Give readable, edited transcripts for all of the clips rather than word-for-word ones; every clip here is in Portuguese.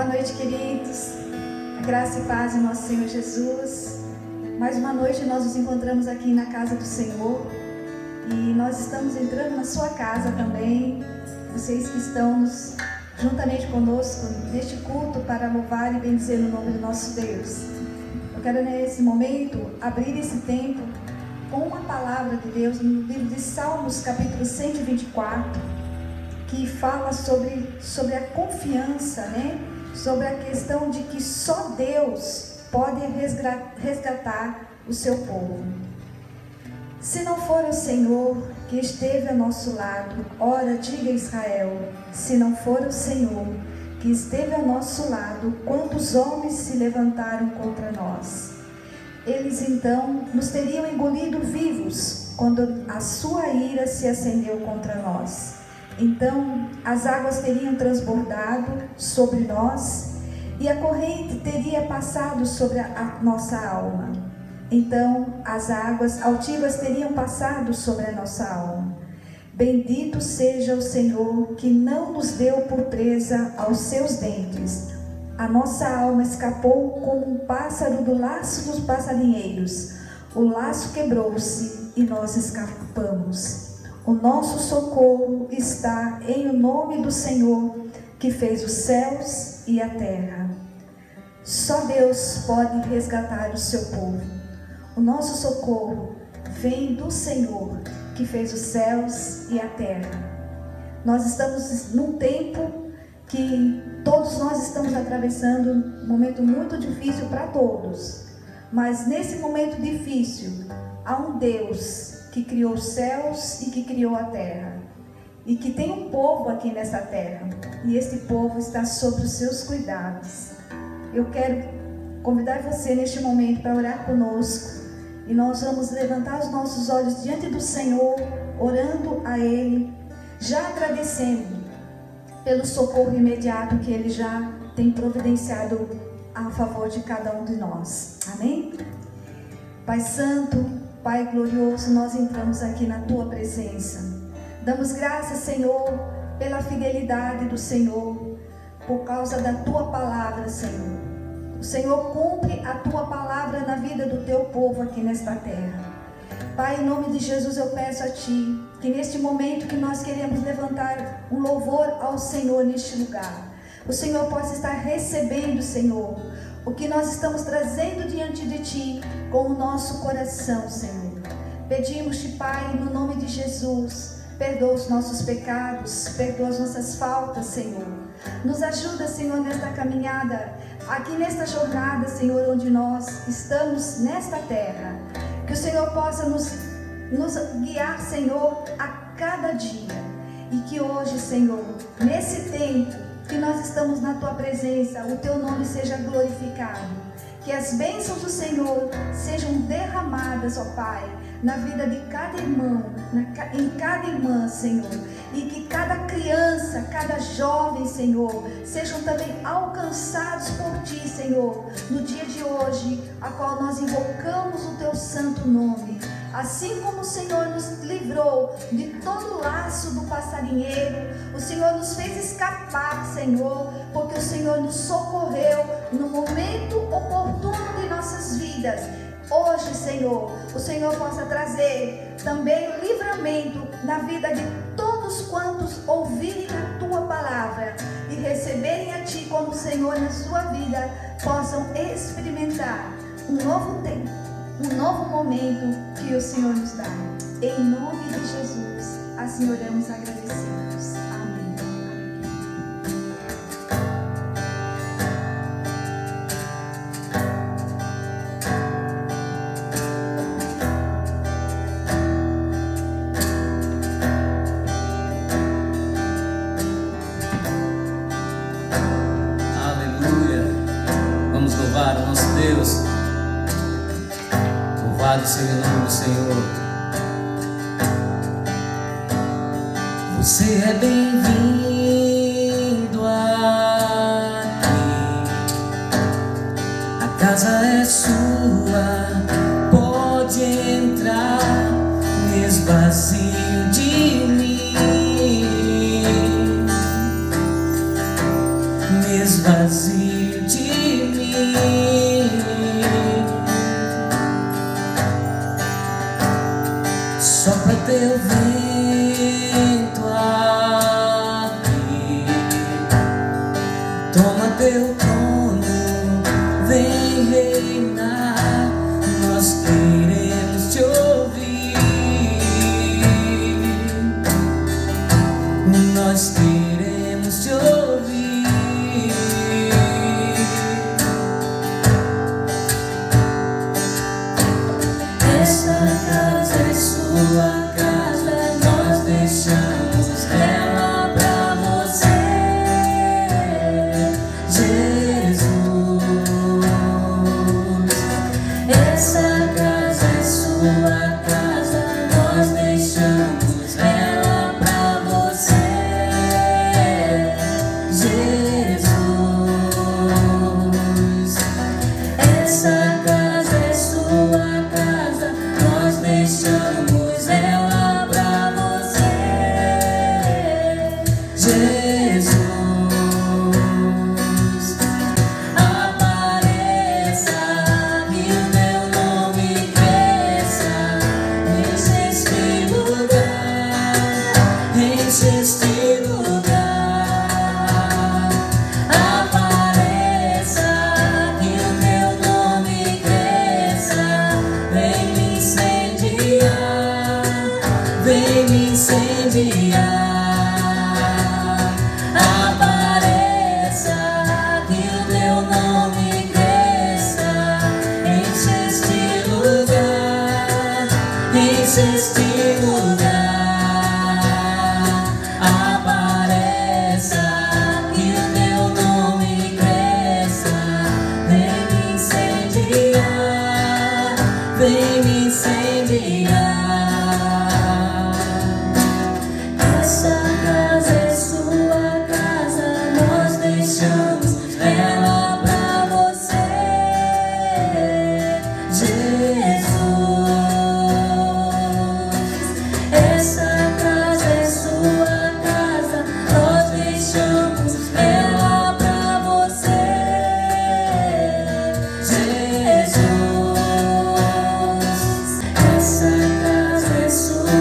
Boa noite, queridos. A graça e paz em nosso Senhor Jesus. Mais uma noite nós nos encontramos aqui na casa do Senhor. E nós estamos entrando na sua casa também. Vocês que estão juntamente conosco neste culto para louvar e bendizer o nome do nosso Deus. Eu quero nesse momento abrir esse tempo com uma palavra de Deus no livro de Salmos, capítulo 124, que fala sobre a confiança, né? Sobre a questão de que só Deus pode resgatar o seu povo. Se não for o Senhor que esteve ao nosso lado, ora diga Israel, se não for o Senhor que esteve ao nosso lado, quantos homens se levantaram contra nós? Eles então nos teriam engolido vivos, quando a sua ira se acendeu contra nós. Então as águas teriam transbordado sobre nós, e a corrente teria passado sobre a nossa alma. Então as águas altivas teriam passado sobre a nossa alma. Bendito seja o Senhor, que não nos deu por presa aos seus dentes. A nossa alma escapou como um pássaro do laço dos passarinheiros. O laço quebrou-se e nós escapamos. O nosso socorro está em o nome do Senhor, que fez os céus e a terra. Só Deus pode resgatar o seu povo. O nosso socorro vem do Senhor, que fez os céus e a terra. Nós estamos num tempo que todos nós estamos atravessando um momento muito difícil para todos. Mas nesse momento difícil, há um Deus que criou os céus e que criou a terra. E que tem um povo aqui nessa terra. E esse povo está sob os seus cuidados. Eu quero convidar você neste momento para orar conosco. E nós vamos levantar os nossos olhos diante do Senhor, orando a Ele, já agradecendo pelo socorro imediato que Ele já tem providenciado a favor de cada um de nós. Amém? Pai Santo, Pai glorioso, nós entramos aqui na Tua presença. Damos graças, Senhor, pela fidelidade do Senhor, por causa da Tua palavra, Senhor. O Senhor cumpre a Tua palavra na vida do Teu povo aqui nesta terra. Pai, em nome de Jesus eu peço a Ti, que neste momento que nós queremos levantar um louvor ao Senhor neste lugar, o Senhor possa estar recebendo, Senhor, o que nós estamos trazendo diante de Ti com o nosso coração, Senhor. Pedimos-Te, Pai, no nome de Jesus, perdoa os nossos pecados, perdoa as nossas faltas, Senhor. Nos ajuda, Senhor, nesta caminhada, aqui nesta jornada, Senhor, onde nós estamos nesta terra. Que o Senhor possa nos guiar, Senhor, a cada dia. E que hoje, Senhor, nesse tempo que nós estamos na Tua presença, o Teu nome seja glorificado. Que as bênçãos do Senhor sejam derramadas, ó Pai, na vida de cada irmão, em cada irmã, Senhor. E que cada criança, cada jovem, Senhor, sejam também alcançados por Ti, Senhor, no dia de hoje, a qual nós invocamos o Teu santo nome. Assim como o Senhor nos livrou de todo o laço do passarinheiro, o Senhor nos fez escapar, Senhor, porque o Senhor nos socorreu no momento oportuno de nossas vidas. Hoje, Senhor, o Senhor possa trazer também o livramento na vida de todos quantos ouvirem a Tua palavra e receberem a Ti como Senhor na sua vida, possam experimentar um novo tempo, um novo momento que o Senhor nos dá. Em nome de Jesus, assim oramos agradecidos. Amém. Aleluia. Vamos louvar o nosso Deus. Louvado seja o nome do Senhor. Você é bem-vindo aqui. A casa é sua, pode entrar, me esvazie de mim, me esvazie. teu vento aqui, toma teu trono, vem reinar. Nós queremos te ouvir, nós queremos te ouvir. Esta casa é sua casa, nós deixamos ela pra você, Jesus. Essa casa é sua casa, nós deixamos ela pra você, Jesus. Essa casa é sua casa, nós deixamos ela pra você, Jesus. Apareça e o teu nome cresça, enche este lugar, enche este lugar. Apareça e o teu nome cresça, vem me incendiar, vem me incendiar. Apareça que o teu nome cresça, enche este lugar, enche este lugar. Apareça que o teu nome cresça, vem me incendiar, vem me incendiar. Essa casa é sua casa, nós deixamos ela pra você, Jesus. Essa casa é sua casa, nós deixamos ela pra você, Jesus. Essa casa é sua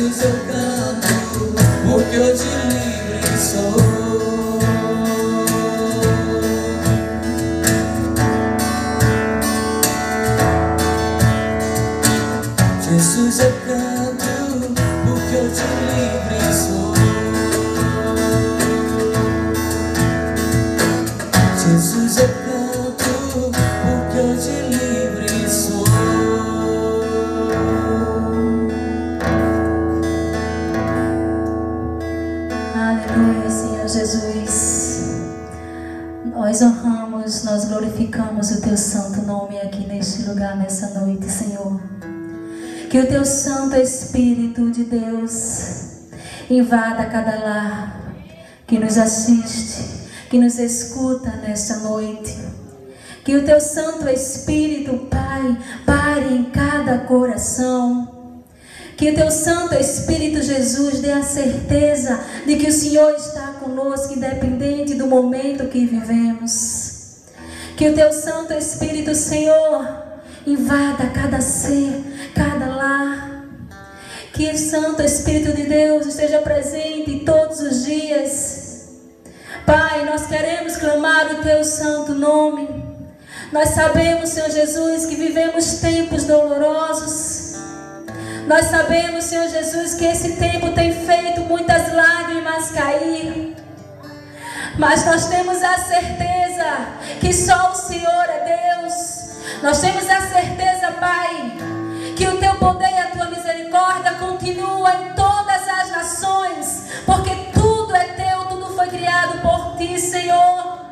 Jesus, eu canto, porque hoje livre sou. Jesus, eu canto, porque eu te livre sou. Jesus, eu canto, porque eu te livre sou. Aleluia, Senhor Jesus. Nós honramos, nós glorificamos o Teu santo nome aqui neste lugar, nessa noite, Senhor. Que o Teu Santo Espírito de Deus invada cada lar que nos assiste, que nos escuta nesta noite. Que o Teu Santo Espírito, Pai, pare em cada coração. Que o Teu Santo Espírito, Jesus, dê a certeza de que o Senhor está conosco, independente do momento que vivemos. Que o Teu Santo Espírito, Senhor, invada cada ser, cada lar. Que o Santo Espírito de Deus esteja presente todos os dias. Pai, nós queremos clamar o Teu santo nome. Nós sabemos, Senhor Jesus, que vivemos tempos dolorosos. Nós sabemos, Senhor Jesus, que esse tempo tem feito muitas lágrimas cair. Mas nós temos a certeza que só o Senhor é Deus. Nós temos a certeza, Pai, que o Teu poder e a Tua misericórdia continua em todas as nações, porque tudo é Teu, tudo foi criado por Ti, Senhor.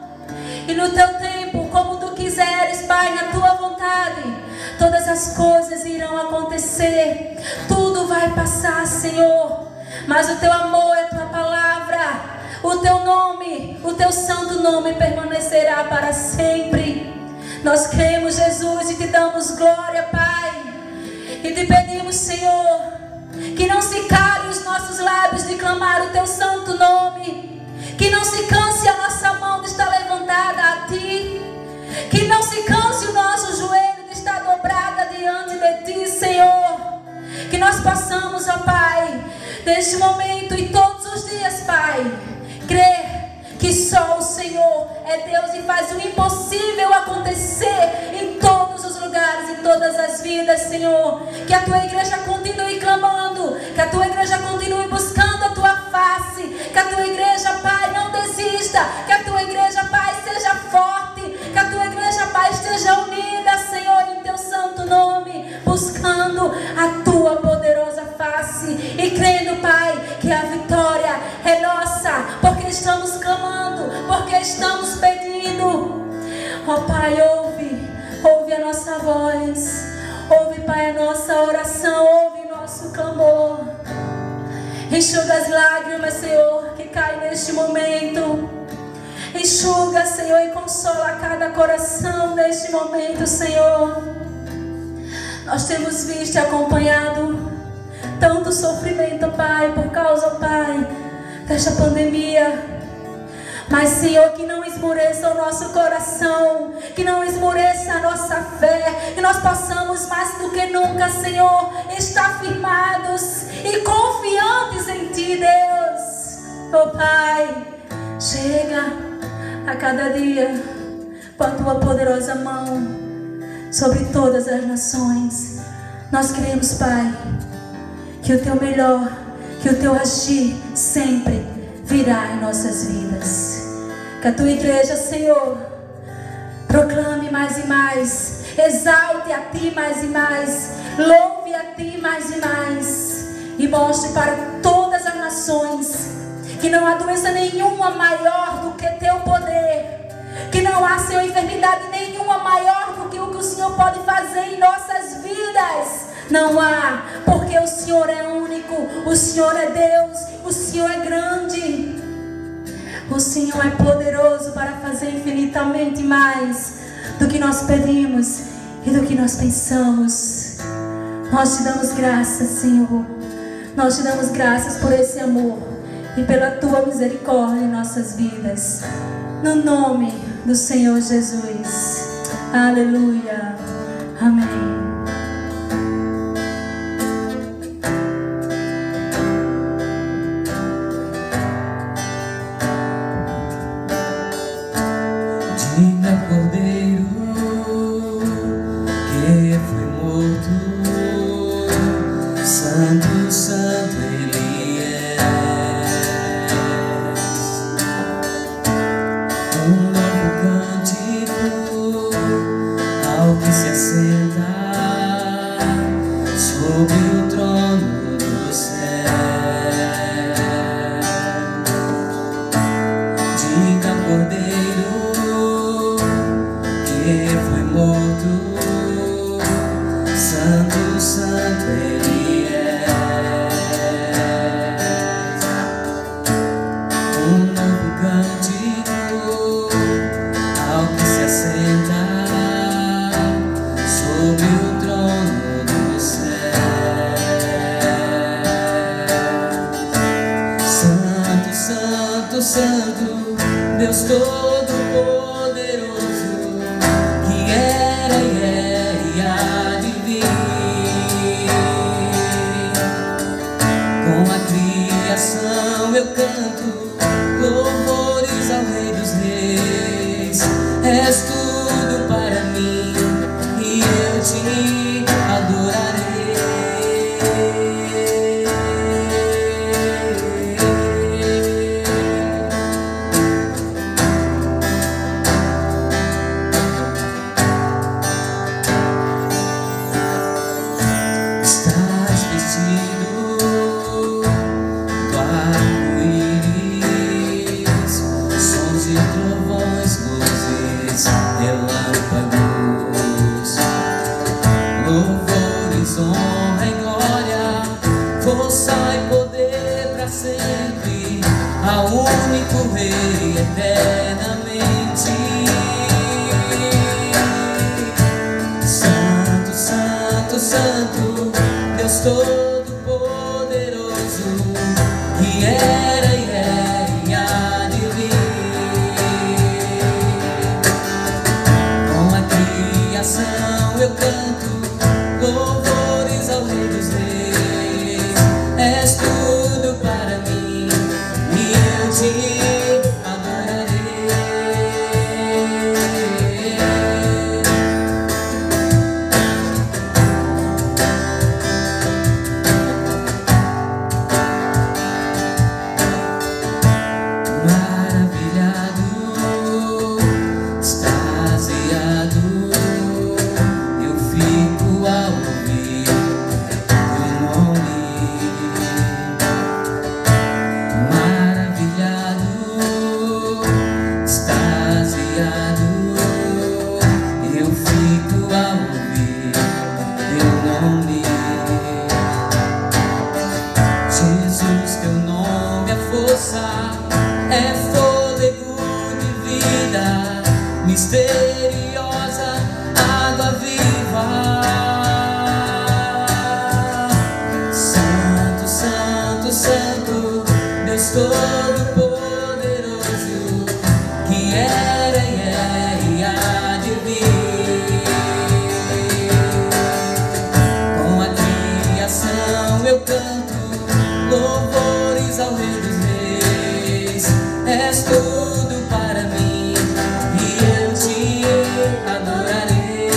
E no Teu tempo, como Tu quiseres, Pai, na Tua vontade, todas as coisas irão acontecer, tudo vai passar, Senhor. Mas o Teu amor, a Tua palavra, o Teu nome, o Teu santo nome permanecerá para sempre. Nós cremos, Jesus, e Te damos glória, Pai. E Te pedimos, Senhor, que não se calem os nossos lábios de clamar o Teu santo nome. Que não se canse a nossa mão de estar levantada a Ti. Que não se canse o nosso joelho de estar dobrada diante de Ti, Senhor. Que nós possamos, ó Pai, neste momento e todos os dias, Pai, crer que só o Senhor é Deus e faz o impossível acontecer em todos os lugares, em todas as vidas, Senhor. Que a Tua igreja continue clamando, que a Tua igreja continue buscando a Tua face, que a Tua igreja, Pai, não desista, que a Tua igreja, Pai, seja forte, que a Tua igreja, Pai, esteja unida, Senhor, em Teu santo nome, buscando a Tua poderosa face e crendo, Pai, que a vitória é nossa, porque estamos clamando, porque estamos pedindo. Ó Pai, ouve a nossa voz, ouve, Pai, a nossa oração, ouve nosso clamor. Enxuga as lágrimas, Senhor, que caem neste momento. Enxuga, Senhor, e consola cada coração neste momento, Senhor. Nós temos visto e acompanhado tanto sofrimento, Pai, por causa, Pai, desta pandemia. Mas, Senhor, que não esmoreça o nosso coração, que não esmoreça a nossa fé, que nós possamos mais do que nunca, Senhor, estar firmados e confiantes em Ti, Deus. Oh Pai, chega a cada dia com a Tua poderosa mão sobre todas as nações. Nós queremos, Pai, que o Teu melhor, que o Teu agir sempre virá em nossas vidas. Que a Tua igreja, Senhor, proclame mais e mais, exalte a Ti mais e mais, louve a Ti mais e mais, e mostre para todas as nações que não há doença nenhuma maior do que Teu poder, que não há, Senhor, enfermidade nenhuma maior do que o que o Senhor pode fazer em nossas vidas. Não há, porque o Senhor é único, o Senhor é Deus, o Senhor é grande, o Senhor é poderoso para fazer infinitamente mais do que nós pedimos e do que nós pensamos. Nós Te damos graças, Senhor, nós Te damos graças por esse amor e pela Tua misericórdia em nossas vidas, no nome do Senhor Jesus. Aleluia, amém. Santo, Santo Ele é. Um novo cântico ao que se assenta sobre o trono do céu. Diga, Cordeiro, que foi morto, Santo, Santo Ele é. Um novo cântico ao que se assenta sobre o trono do céu. Santo, Santo, Santo, Deus Todo-Poderoso, que era e é e há de vir. Com a criação eu canto louvores ao Rei dos Reis. És tudo para mim e eu te adorarei. Estás vestido do arco-íris, sons de trovões, luzes, relâmpagos, louvores, honra e glória, força e poder para sempre, ao único Rei eternamente. Santo, Santo, Santo, Deus Todo-Poderoso, que era e é e há de vir. Com a criação eu canto louvores ao Rei dos Reis. És tudo para mim e eu te adorarei. Maravilhado, extasiado, eu fico ao ouvir teu nome. Maravilhado, extasiado, eu fico ao ouvir teu nome. Jesus, teu nome é força, é fôlego de vida, misteriosa água viva. Santo, Santo, Santo, Deus Todo-Poderoso, que era e é e há de vir. Com a criação eu canto louvores ao Rei dos Reis. És tudo para mim e eu te adorarei.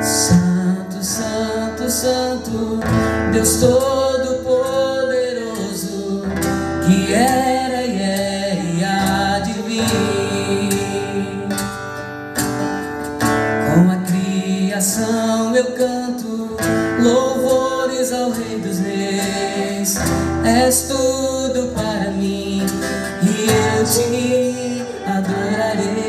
Santo, Santo, Santo, Deus Todo-Poderoso, que era e é e há de vir. Com a criação eu canto louvores ao Rei dos Reis. És tudo para mim e eu te adorarei.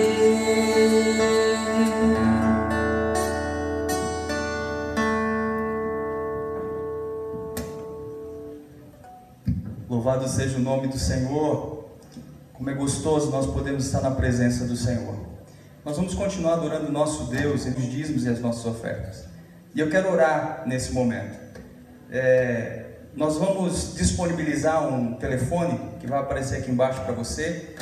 Louvado seja o nome do Senhor. Como é gostoso nós podemos estar na presença do Senhor. Nós vamos continuar adorando o nosso Deus em os dízimos e as nossas ofertas. E eu quero orar nesse momento. Nós vamos disponibilizar um telefone que vai aparecer aqui embaixo para você.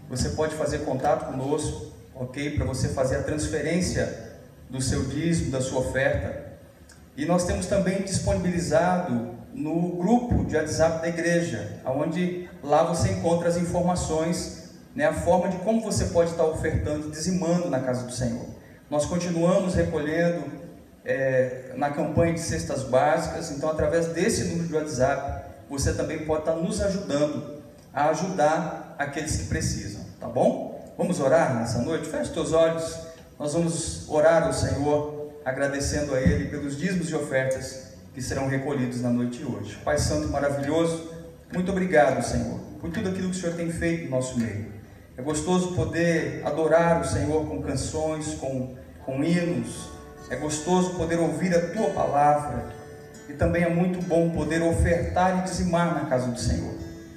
Você pode fazer contato conosco, ok? Para você fazer a transferência do seu dízimo, da sua oferta. E nós temos também disponibilizado no grupo de WhatsApp da igreja, onde lá você encontra as informações, né, a forma de como você pode estar ofertando e dizimando na casa do Senhor. Nós continuamos recolhendo na campanha de cestas básicas, então através desse número de WhatsApp, você também pode estar nos ajudando a ajudar aqueles que precisam, tá bom? Vamos orar nessa noite? Feche teus olhos, nós vamos orar ao Senhor, agradecendo a Ele pelos dízimos e ofertas que serão recolhidos na noite de hoje. Pai Santo e maravilhoso, muito obrigado, Senhor, por tudo aquilo que o Senhor tem feito no nosso meio. É gostoso poder adorar o Senhor com canções, com hinos. É gostoso poder ouvir a Tua palavra. E também é muito bom poder ofertar e dizimar na casa do Senhor.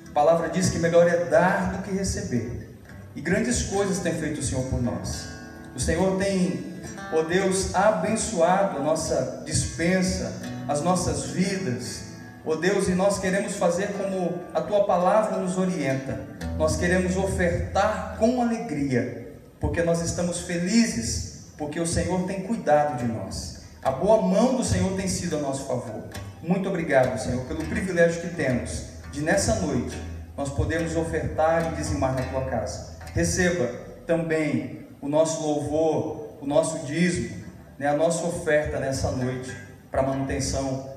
A palavra diz que melhor é dar do que receber. E grandes coisas tem feito o Senhor por nós. O Senhor tem, ó Deus, abençoado a nossa despensa, as nossas vidas. Ó Deus, e nós queremos fazer como a Tua palavra nos orienta. Nós queremos ofertar com alegria, porque nós estamos felizes, porque o Senhor tem cuidado de nós. A boa mão do Senhor tem sido a nosso favor. Muito obrigado, Senhor, pelo privilégio que temos de nessa noite nós podermos ofertar e dizimar na Tua casa. Receba também o nosso louvor, o nosso dízimo, né, a nossa oferta nessa noite para a manutenção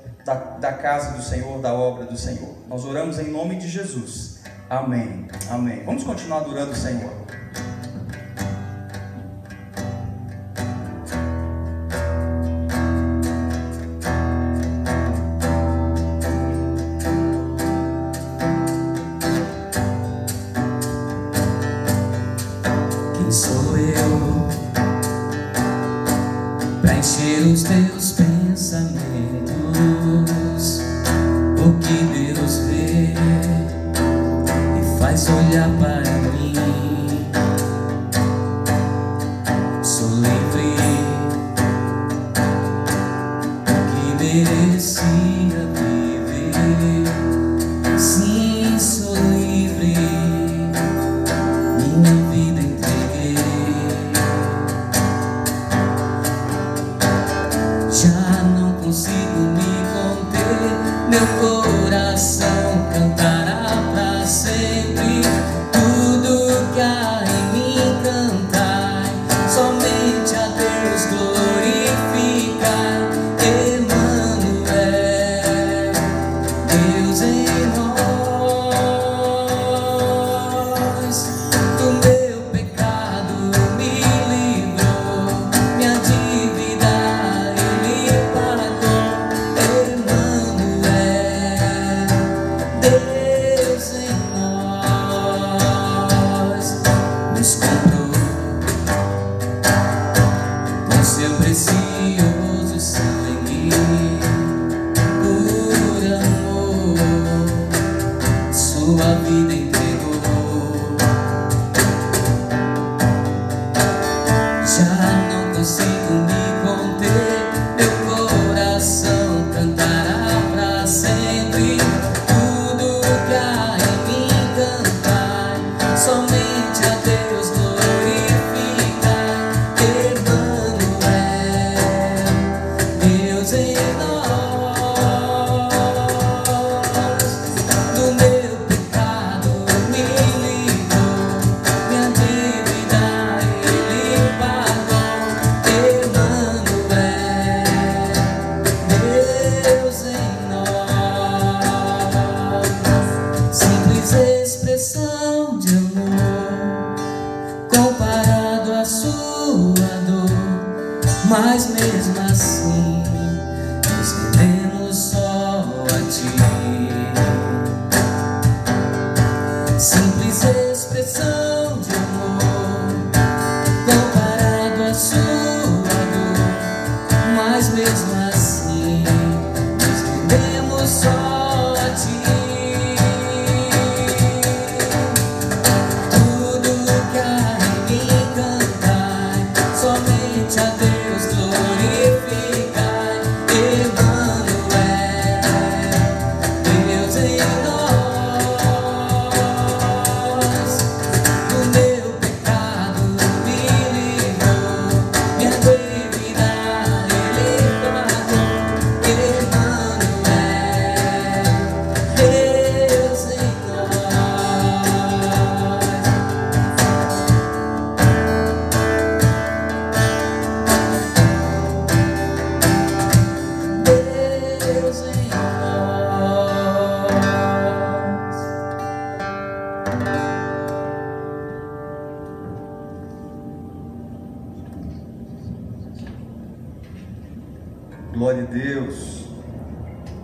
da casa do Senhor, da obra do Senhor. Nós oramos em nome de Jesus. Amém. Amém. Vamos continuar adorando o Senhor. Quem sou eu pra encher os teus pensamentos? O que Deus vê e faz olhar para mim. Sou livre, o que merecia viver. Sim, sou livre, minha vida entreguei. Já não consigo me conter, meu coração cantará pra sempre. Tudo que há em mim cantar, somente a Deus glorificar. Emmanuel, Deus em nós. Do meu pecado me livrou, minha dívida Ele pagou. Emmanuel, Deus em nós. Nos comprou com seu precioso sangue, por amor, sua vida entregou. Já não consigo me conter, meu coração cantará pra sempre. Tudo que há em mim cantar, somente a Deus glorificar. Emmanuel, Deus em nós. Do meu pecado me livrou, minha dívida Ele pagou. Emmanuel, Deus em nós. Simples expressão de amor, comparado à sua dor, mas mesmo assim nos rendemos só a Ti. Simples expressão de amor, comparado à sua dor, mas mesmo assim nos rendemos só a Ti. Tudo que há em mim cantar, somente a Deus glorificar. Deus.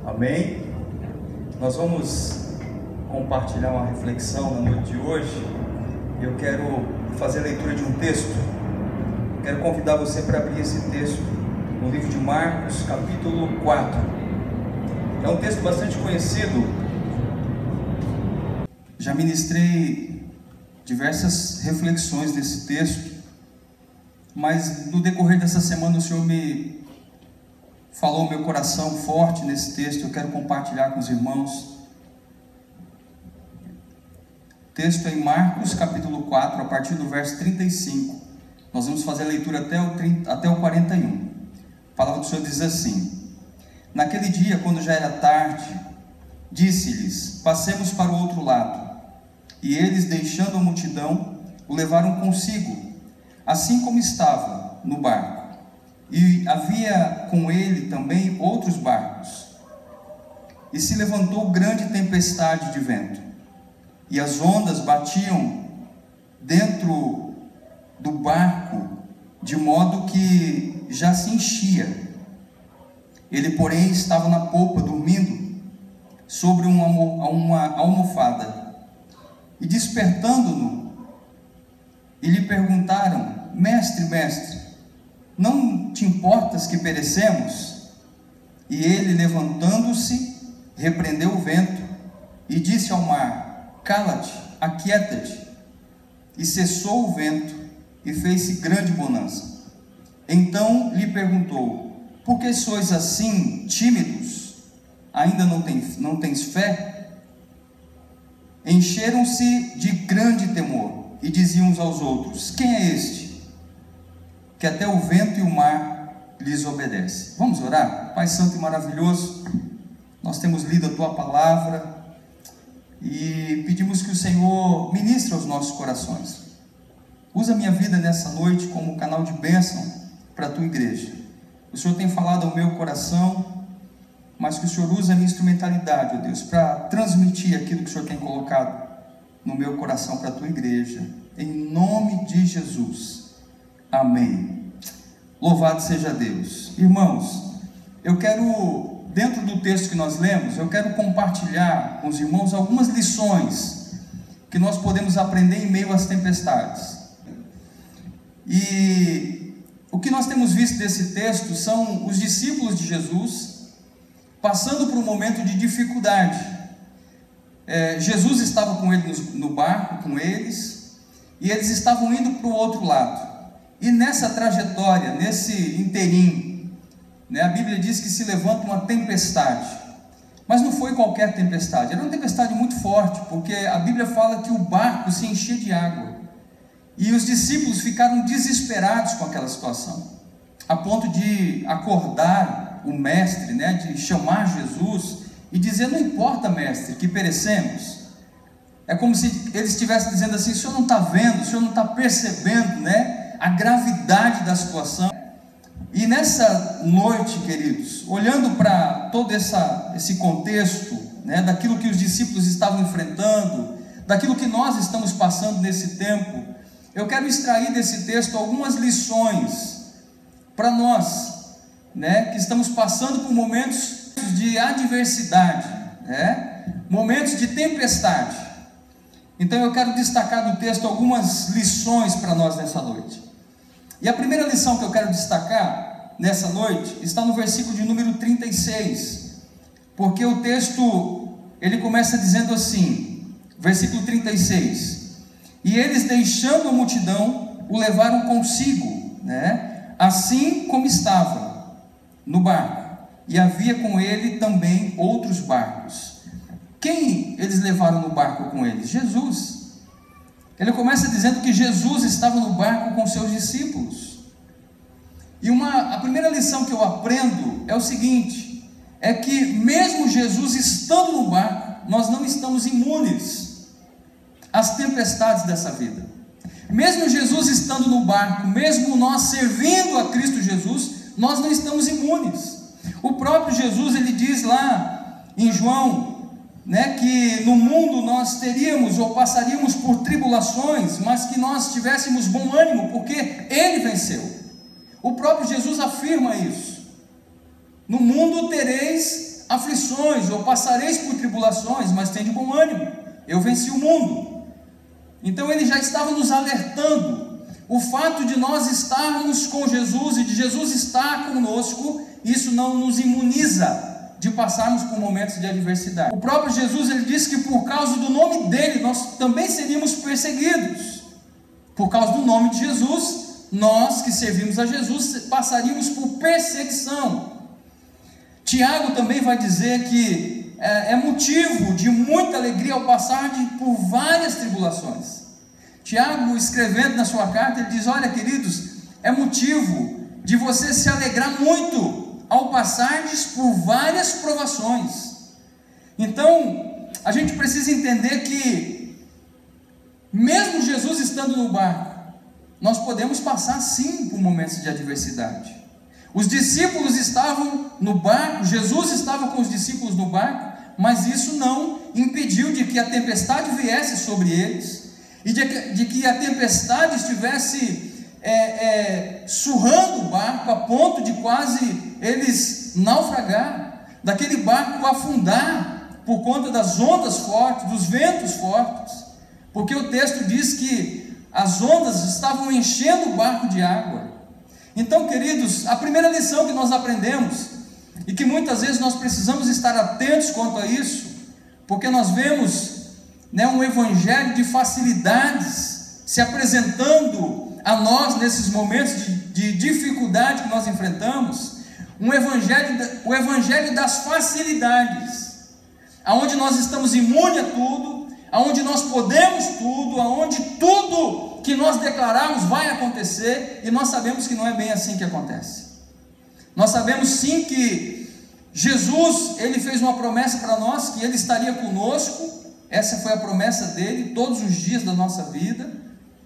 Amém? Nós vamos compartilhar uma reflexão na noite de hoje. Eu quero fazer a leitura de um texto. Quero convidar você para abrir esse texto no livro de Marcos, capítulo 4. É um texto bastante conhecido. Já ministrei diversas reflexões desse texto, mas no decorrer dessa semana o Senhor me falou meu coração forte nesse texto. Eu quero compartilhar com os irmãos. O texto é em Marcos capítulo 4, a partir do verso 35. Nós vamos fazer a leitura até o 41. A palavra do Senhor diz assim: Naquele dia, quando já era tarde, disse-lhes: Passemos para o outro lado. E eles, deixando a multidão, o levaram consigo, assim como estava no barco. E havia com ele também outros barcos. E se levantou grande tempestade de vento, e as ondas batiam dentro do barco, de modo que já se enchia. Ele, porém, estava na polpa, dormindo, sobre uma almofada. E despertando-no, e lhe perguntaram: Mestre, mestre, não te importas que perecemos? E ele, levantando-se, repreendeu o vento e disse ao mar: Cala-te, aquieta-te. E cessou o vento e fez-se grande bonança. Então lhe perguntou: Por que sois assim tímidos? Ainda não tens fé? Encheram-se de grande temor e diziam uns aos outros: Quem é este, que até o vento e o mar lhes obedecem? Vamos orar? Pai santo e maravilhoso, nós temos lido a tua palavra e pedimos que o Senhor ministre aos nossos corações. Usa a minha vida nessa noite como canal de bênção para a tua igreja. O Senhor tem falado ao meu coração, mas que o Senhor use a minha instrumentalidade, ó Deus, para transmitir aquilo que o Senhor tem colocado no meu coração para a tua igreja, em nome de Jesus, amém. Louvado seja Deus. Irmãos, eu quero, dentro do texto que nós lemos, eu quero compartilhar com os irmãos algumas lições que nós podemos aprender em meio às tempestades. E o que nós temos visto desse texto são os discípulos de Jesus passando por um momento de dificuldade. Jesus estava com eles no barco, com eles, e eles estavam indo para o outro lado. E nessa trajetória, nesse interim, a Bíblia diz que se levanta uma tempestade. Mas não foi qualquer tempestade, era uma tempestade muito forte, porque a Bíblia fala que o barco se enchia de água. E os discípulos ficaram desesperados com aquela situação, a ponto de acordar o mestre, de chamar Jesus e dizer: Não importa, mestre, que perecemos. É como se eles estivessem dizendo assim: o senhor não está vendo, o senhor não está percebendo, a gravidade da situação. E nessa noite, queridos, olhando para todo esse contexto, daquilo que os discípulos estavam enfrentando, daquilo que nós estamos passando nesse tempo, eu quero extrair desse texto algumas lições para nós, que estamos passando por momentos de adversidade, momentos de tempestade. Então eu quero destacar do texto algumas lições para nós nessa noite. E a primeira lição que eu quero destacar nessa noite está no versículo de número 36, porque o texto, ele começa dizendo assim, versículo 36: E eles, deixando a multidão, o levaram consigo, assim como estava no barco, e havia com ele também outros barcos. Quem eles levaram no barco com eles? Jesus. Ele começa dizendo que Jesus estava no barco com seus discípulos. E a primeira lição que eu aprendo é o seguinte: é que mesmo Jesus estando no barco, nós não estamos imunes às tempestades dessa vida. Mesmo Jesus estando no barco, mesmo nós servindo a Cristo Jesus, nós não estamos imunes. O próprio Jesus, ele diz lá em João, que no mundo nós teríamos ou passaríamos por tribulações, mas que nós tivéssemos bom ânimo, porque Ele venceu. O próprio Jesus afirma isso. no mundo tereis aflições, ou passareis por tribulações, mas tende bom ânimo, eu venci o mundo. Então ele já estava nos alertando. O fato de nós estarmos com Jesus e de Jesus estar conosco, isso não nos imuniza de passarmos por momentos de adversidade. O próprio Jesus, ele disse que por causa do nome dele, nós também seríamos perseguidos. Por causa do nome de Jesus, nós que servimos a Jesus, passaríamos por perseguição. Tiago também vai dizer que é motivo de muita alegria ao passar por várias tribulações. Tiago, escrevendo na sua carta, ele diz: olha, queridos, é motivo de você se alegrar muito ao passardes por várias provações. Então, a gente precisa entender que, mesmo Jesus estando no barco, nós podemos passar sim por momentos de adversidade. Os discípulos estavam no barco, Jesus estava com os discípulos no barco, mas isso não impediu de que a tempestade viesse sobre eles, e de que a tempestade estivesse surrando o barco a ponto de quase eles naufragar, daquele barco afundar por conta das ondas fortes, dos ventos fortes, porque o texto diz que as ondas estavam enchendo o barco de água. Então, queridos, a primeira lição que nós aprendemos, e que muitas vezes nós precisamos estar atentos quanto a isso, porque nós vemos um evangelho de facilidades se apresentando a nós nesses momentos de dificuldade que nós enfrentamos, o evangelho das facilidades, aonde nós estamos imunes a tudo, aonde nós podemos tudo, aonde tudo que nós declararmos vai acontecer, e nós sabemos que não é bem assim que acontece. Nós sabemos sim que Jesus, ele fez uma promessa para nós, que ele estaria conosco. Essa foi a promessa dele, todos os dias da nossa vida.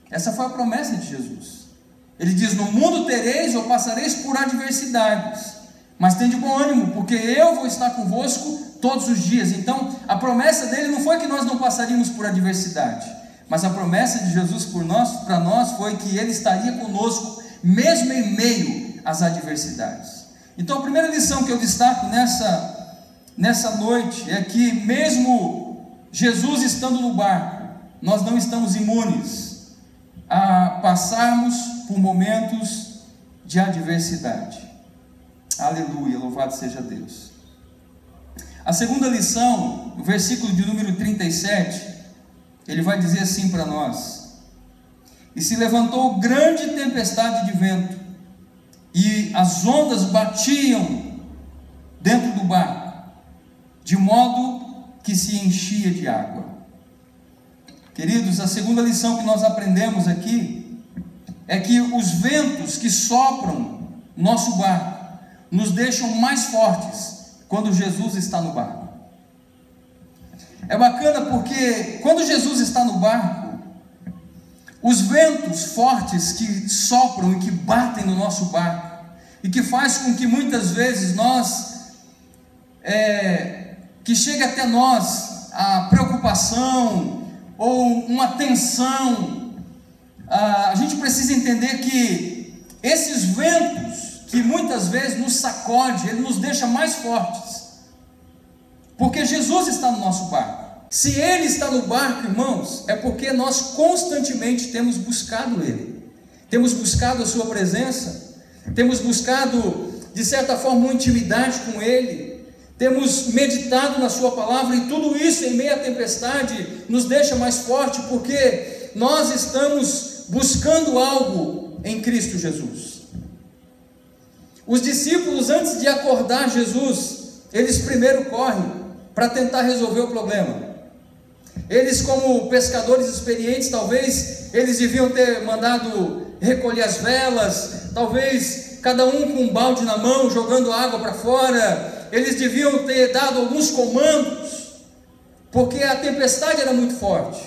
Essa foi a promessa de Jesus. Ele diz: no mundo tereis ou passareis por adversidades, mas tende bom ânimo, porque eu vou estar convosco todos os dias. Então, a promessa dele não foi que nós não passaríamos por adversidade, mas a promessa de Jesus para nós foi que ele estaria conosco, mesmo em meio às adversidades. Então, a primeira lição que eu destaco nessa noite é que, mesmo Jesus estando no barco, nós não estamos imunes a passarmos por momentos de adversidade. Aleluia, louvado seja Deus. A segunda lição, o versículo de número 37, ele vai dizer assim para nós: e se levantou grande tempestade de vento, e as ondas batiam dentro do barco, de modo que se enchia de água. Queridos, a segunda lição que nós aprendemos aqui é que os ventos que sopram nosso barco nos deixam mais fortes quando Jesus está no barco. É bacana porque quando Jesus está no barco, os ventos fortes que sopram e que batem no nosso barco, e que faz com que muitas vezes que chega até nós a preocupação ou uma tensão, a gente precisa entender que esses ventos que muitas vezes nos sacode, ele nos deixa mais fortes, porque Jesus está no nosso barco. Se ele está no barco, irmãos, é porque nós constantemente temos buscado ele, temos buscado a sua presença, temos buscado de certa forma uma intimidade com ele, temos meditado na sua palavra, e tudo isso em meio à tempestade nos deixa mais forte, porque nós estamos buscando algo em Cristo Jesus. Os discípulos, antes de acordar Jesus, eles primeiro correm para tentar resolver o problema. Eles, como pescadores experientes, talvez eles deviam ter mandado recolher as velas, talvez cada um com um balde na mão, jogando água para fora. Eles deviam ter dado alguns comandos, porque a tempestade era muito forte,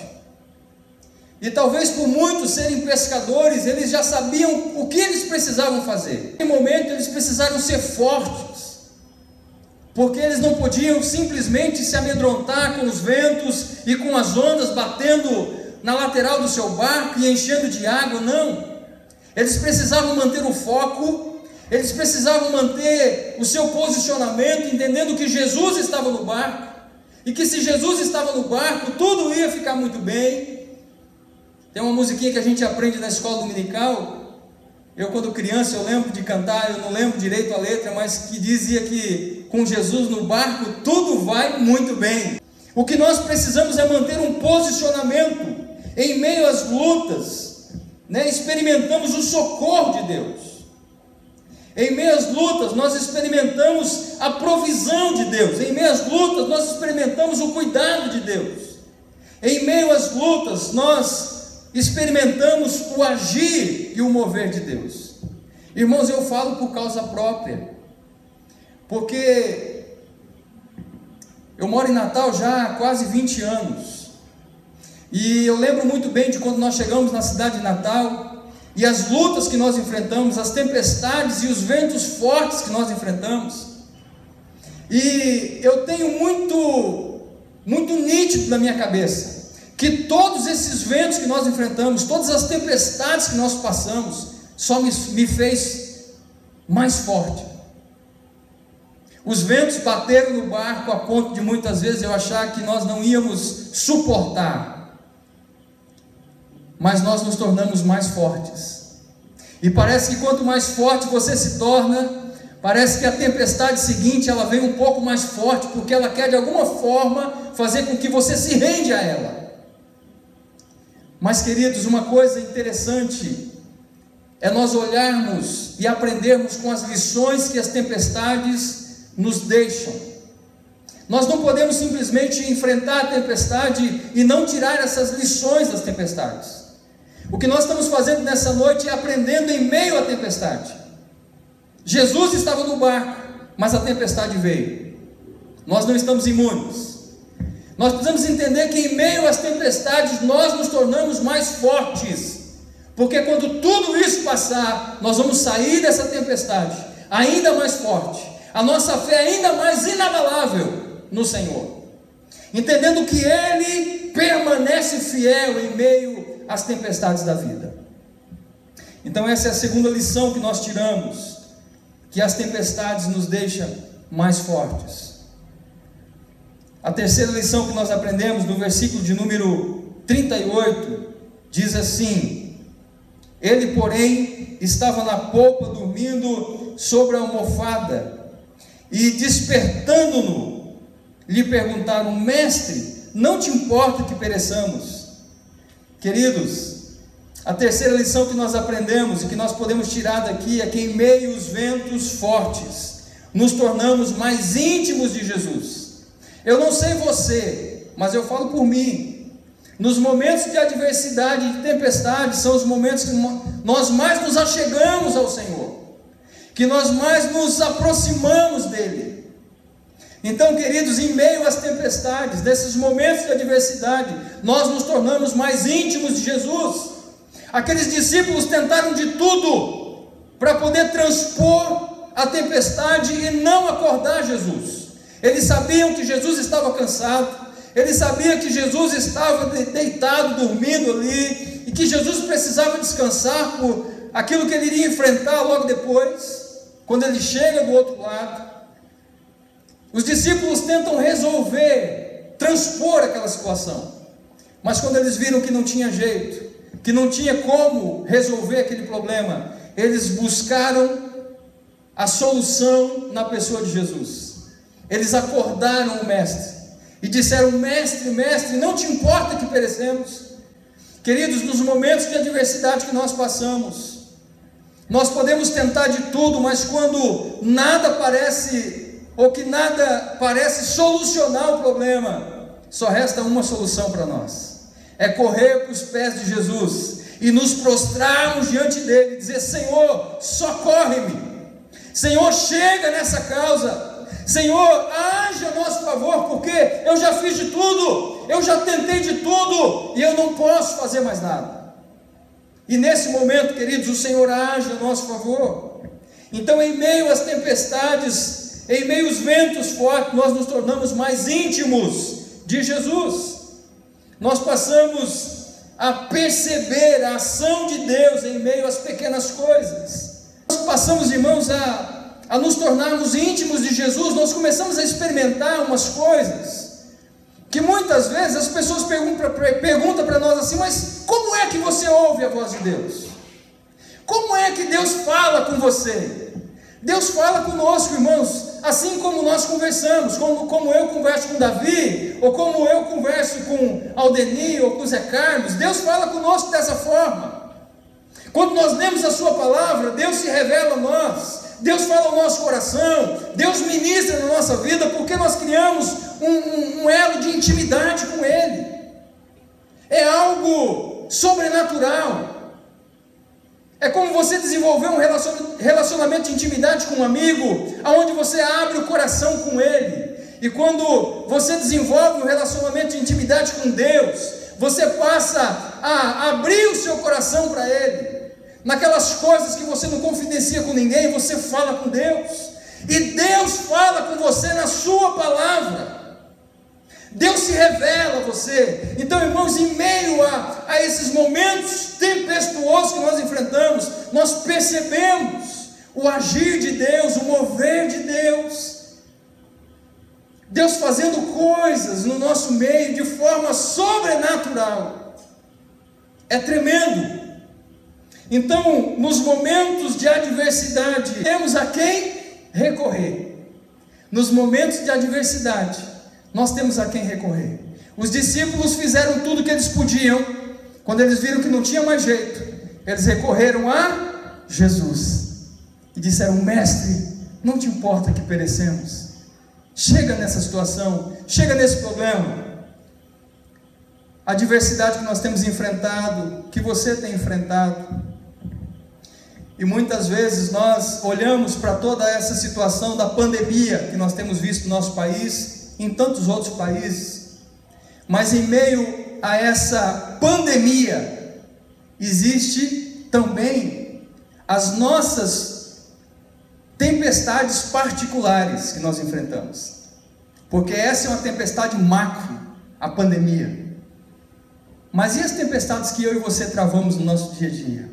e talvez por muitos serem pescadores, eles já sabiam o que eles precisavam fazer. Naquele momento eles precisaram ser fortes, porque eles não podiam simplesmente se amedrontar com os ventos e com as ondas batendo na lateral do seu barco e enchendo de água. Não, eles precisavam manter o foco, Eles precisavam manter o seu posicionamento, entendendo que Jesus estava no barco, e que se Jesus estava no barco, tudo ia ficar muito bem. Tem uma musiquinha que a gente aprende na escola dominical, eu quando criança eu lembro de cantar, eu não lembro direito a letra, mas que dizia que com Jesus no barco tudo vai muito bem. O que nós precisamos é manter um posicionamento em meio às lutas, experimentamos o socorro de Deus. Em meio às lutas, nós experimentamos a provisão de Deus. Em meio às lutas, nós experimentamos o cuidado de Deus. Em meio às lutas, nós experimentamos o agir e o mover de Deus. Irmãos, eu falo por causa própria, porque eu moro em Natal já há quase 20 anos. E eu lembro muito bem de quando nós chegamos na cidade de Natal, e as lutas que nós enfrentamos, as tempestades e os ventos fortes que nós enfrentamos. E eu tenho muito nítido na minha cabeça que todos esses ventos que nós enfrentamos, todas as tempestades que nós passamos, só me fez mais forte. Os ventos bateram no barco a ponto de muitas vezes eu achar que nós não íamos suportar. Mas nós nos tornamos mais fortes. E parece que quanto mais forte você se torna, parece que a tempestade seguinte ela vem um pouco mais forte, porque ela quer de alguma forma fazer com que você se rende a ela. Mas queridos, uma coisa interessante é nós olharmos e aprendermos com as lições que as tempestades nos deixam. Nós não podemos simplesmente enfrentar a tempestade e não tirar essas lições das tempestades. O que nós estamos fazendo nessa noite é aprendendo em meio à tempestade. Jesus estava no barco, mas a tempestade veio. Nós não estamos imunes. Nós precisamos entender que em meio às tempestades nós nos tornamos mais fortes, porque quando tudo isso passar, nós vamos sair dessa tempestade ainda mais forte, a nossa fé ainda mais inabalável no Senhor, entendendo que Ele permanece fiel em meio às tempestades da vida. Então essa é a segunda lição que nós tiramos, que as tempestades nos deixam mais fortes. A terceira lição que nós aprendemos no versículo de número 38, diz assim: ele porém estava na polpa dormindo sobre a almofada, e despertando-no, lhe perguntaram: mestre, não te importa que pereçamos? Queridos, a terceira lição que nós aprendemos e que nós podemos tirar daqui é que em meio aos ventos fortes, nos tornamos mais íntimos de Jesus. Eu não sei você, mas eu falo por mim. Nos momentos de adversidade e de tempestade, são os momentos que nós mais nos achegamos ao Senhor, que nós mais nos aproximamos dEle. Então, queridos, em meio às tempestades, nesses momentos de adversidade, nós nos tornamos mais íntimos de Jesus. Aqueles discípulos tentaram de tudo para poder transpor a tempestade e não acordar Jesus. Eles sabiam que Jesus estava cansado, eles sabiam que Jesus estava deitado, dormindo ali, e que Jesus precisava descansar por aquilo que ele iria enfrentar logo depois, quando ele chega do outro lado. Os discípulos tentam resolver, transpor aquela situação, mas quando eles viram que não tinha jeito, que não tinha como resolver aquele problema, eles buscaram a solução na pessoa de Jesus. Eles acordaram o mestre e disseram: mestre, mestre, não te importa que perecemos? Queridos, nos momentos de adversidade que nós passamos, nós podemos tentar de tudo, mas quando nada parece, ou que nada parece solucionar o problema, só resta uma solução para nós: é correr para os pés de Jesus e nos prostrarmos diante dele e dizer: Senhor, socorre-me, Senhor, chega nessa causa, Senhor, age a nosso favor, porque eu já fiz de tudo, eu já tentei de tudo, e eu não posso fazer mais nada. E nesse momento, queridos, o Senhor age a nosso favor. Então, em meio às tempestades, em meio aos ventos fortes, nós nos tornamos mais íntimos de Jesus. Nós passamos a perceber a ação de Deus em meio às pequenas coisas. Nós passamos, irmãos, a nos tornarmos íntimos de Jesus, nós começamos a experimentar umas coisas que muitas vezes as pessoas perguntam para nós assim: mas como é que você ouve a voz de Deus? Como é que Deus fala com você? Deus fala conosco, irmãos, assim como nós conversamos, como eu converso com Davi, ou como eu converso com Aldenir, ou com Zé Carlos. Deus fala conosco dessa forma. Quando nós lemos a sua palavra, Deus se revela a nós, Deus fala ao nosso coração, Deus ministra na nossa vida, porque nós criamos um elo de intimidade com Ele. É algo sobrenatural. É como você desenvolver um relacionamento de intimidade com um amigo, onde você abre o coração com ele. E quando você desenvolve um relacionamento de intimidade com Deus, você passa a abrir o seu coração para Ele. Naquelas coisas que você não confidencia com ninguém, você fala com Deus. E Deus fala com você na sua palavra. Deus se revela a você. Então, irmãos, em meio a esses momentos tempestuosos que nós enfrentamos, nós percebemos o agir de Deus, o mover de Deus. Deus fazendo coisas no nosso meio de forma sobrenatural. É tremendo. Então, nos momentos de adversidade, temos a quem recorrer. Nos momentos de adversidade, nós temos a quem recorrer. Os discípulos fizeram tudo o que eles podiam. Quando eles viram que não tinha mais jeito, eles recorreram a Jesus e disseram: mestre, não te importa que perecemos? Chega nessa situação, chega nesse problema. A adversidade que nós temos enfrentado, que você tem enfrentado. E muitas vezes nós olhamos para toda essa situação da pandemia que nós temos visto no nosso país, em tantos outros países, mas em meio a essa pandemia, existe também as nossas tempestades particulares que nós enfrentamos, porque essa é uma tempestade macro, a pandemia. Mas e as tempestades que eu e você travamos no nosso dia a dia?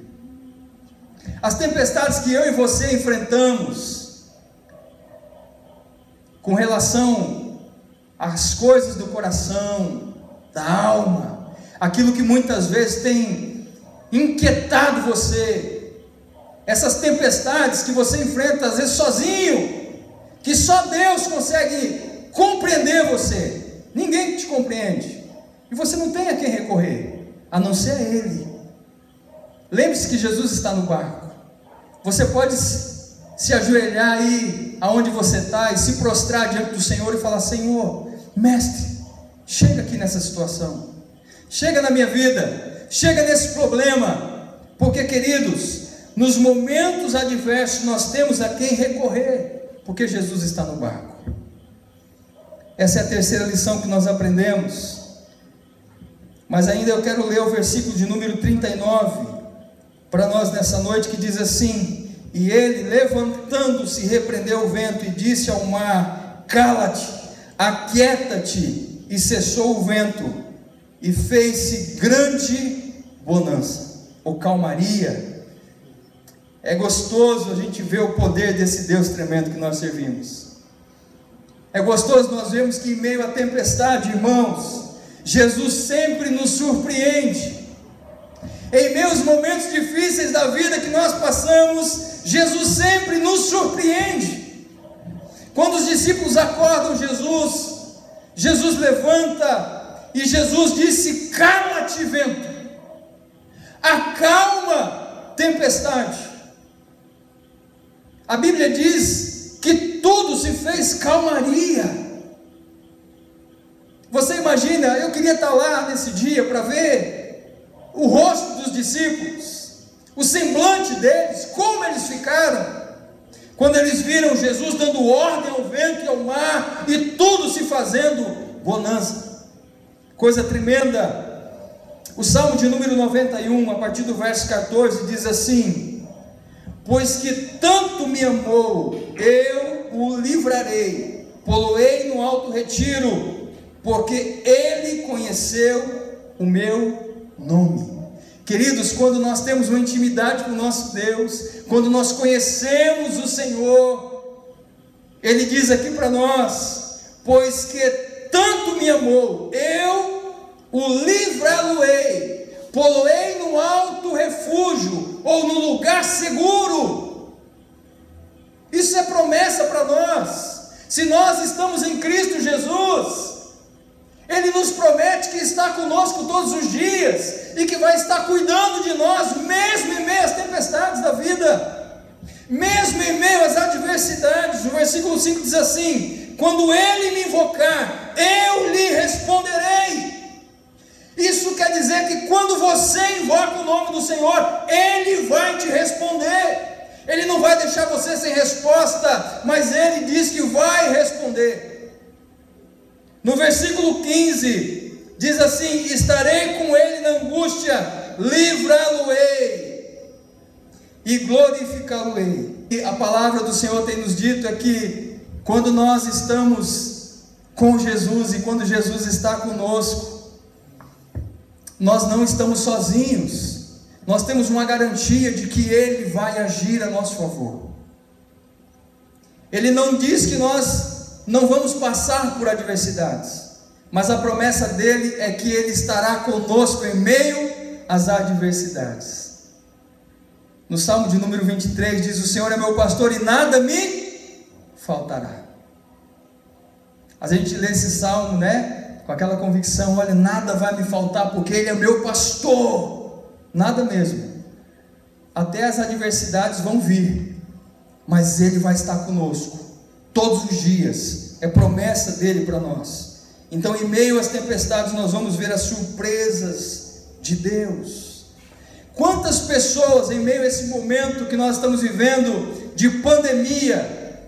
As tempestades que eu e você enfrentamos com relação as coisas do coração, da alma, aquilo que muitas vezes tem inquietado você, essas tempestades que você enfrenta às vezes sozinho, que só Deus consegue compreender você, ninguém te compreende, e você não tem a quem recorrer, a não ser a Ele. Lembre-se que Jesus está no barco. Você pode se ajoelhar aí aonde você está e se prostrar diante do Senhor e falar: Senhor, mestre, chega aqui nessa situação, chega na minha vida, chega nesse problema, porque, queridos, nos momentos adversos nós temos a quem recorrer, porque Jesus está no barco. Essa é a terceira lição que nós aprendemos. Mas ainda eu quero ler o versículo de número 39 para nós nessa noite, que diz assim: e ele, levantando-se, repreendeu o vento e disse ao mar: cala-te, aquieta-te. E cessou o vento, e fez-se grande bonança, ou calmaria. É gostoso a gente ver o poder desse Deus tremendo que nós servimos. É gostoso nós vermos que em meio à tempestade, irmãos, Jesus sempre nos surpreende. Em meio aos momentos difíceis da vida que nós passamos, Jesus sempre nos surpreende. Quando os discípulos acordam Jesus levanta e Jesus disse: cala-te, vento, acalma tempestade. A Bíblia diz que tudo se fez calmaria. Você imagina, eu queria estar lá nesse dia para ver o rosto dos discípulos, o semblante deles, como eles ficaram, quando eles viram Jesus dando ordem ao vento e ao mar, e tudo se fazendo bonança, coisa tremenda. O Salmo de número 91, a partir do verso 14, diz assim: pois que tanto me amou, eu o livrarei, pô-lo-ei no alto retiro, porque ele conheceu o meu nome. Queridos, quando nós temos uma intimidade com o nosso Deus, quando nós conhecemos o Senhor, Ele diz aqui para nós: pois que tanto me amou, eu o livrá-lo-ei, pô-lo-ei no alto refúgio, ou no lugar seguro. Isso é promessa para nós. Se nós estamos em Cristo Jesus, Ele nos promete que está conosco todos os dias, e que vai estar cuidando de nós, mesmo em meio às tempestades da vida, mesmo em meio às adversidades. O versículo 5 diz assim: quando Ele me invocar, eu lhe responderei. Isso quer dizer que quando você invoca o nome do Senhor, Ele vai te responder. Ele não vai deixar você sem resposta, mas Ele diz que vai responder. No versículo 15, diz assim: estarei com Ele na angústia, livrá-lo-ei e glorificá-lo-ei. E a palavra do Senhor tem nos dito é que quando nós estamos com Jesus e quando Jesus está conosco, nós não estamos sozinhos. Nós temos uma garantia de que Ele vai agir a nosso favor. Ele não diz que nós não vamos passar por adversidades, mas a promessa dele é que Ele estará conosco em meio às adversidades. No Salmo de número 23 diz: o Senhor é meu pastor e nada me faltará. A gente lê esse salmo, com aquela convicção: olha, nada vai me faltar, porque Ele é meu pastor. Nada mesmo. Até as adversidades vão vir, mas Ele vai estar conosco todos os dias. É promessa dele para nós. Então, em meio às tempestades, nós vamos ver as surpresas de Deus. Quantas pessoas, em meio a esse momento que nós estamos vivendo de pandemia,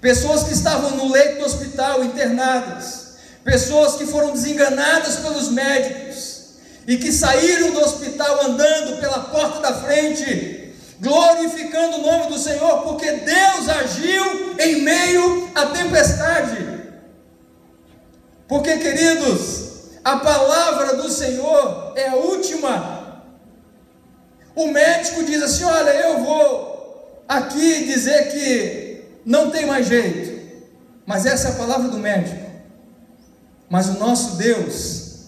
pessoas que estavam no leito do hospital internadas, pessoas que foram desenganadas pelos médicos e que saíram do hospital andando pela porta da frente, glorificando o nome do Senhor, porque Deus agiu em meio à tempestade. Porque, queridos, a palavra do Senhor é a última. O médico diz assim: olha, eu vou aqui dizer que não tem mais jeito, mas essa é a palavra do médico. Mas o nosso Deus,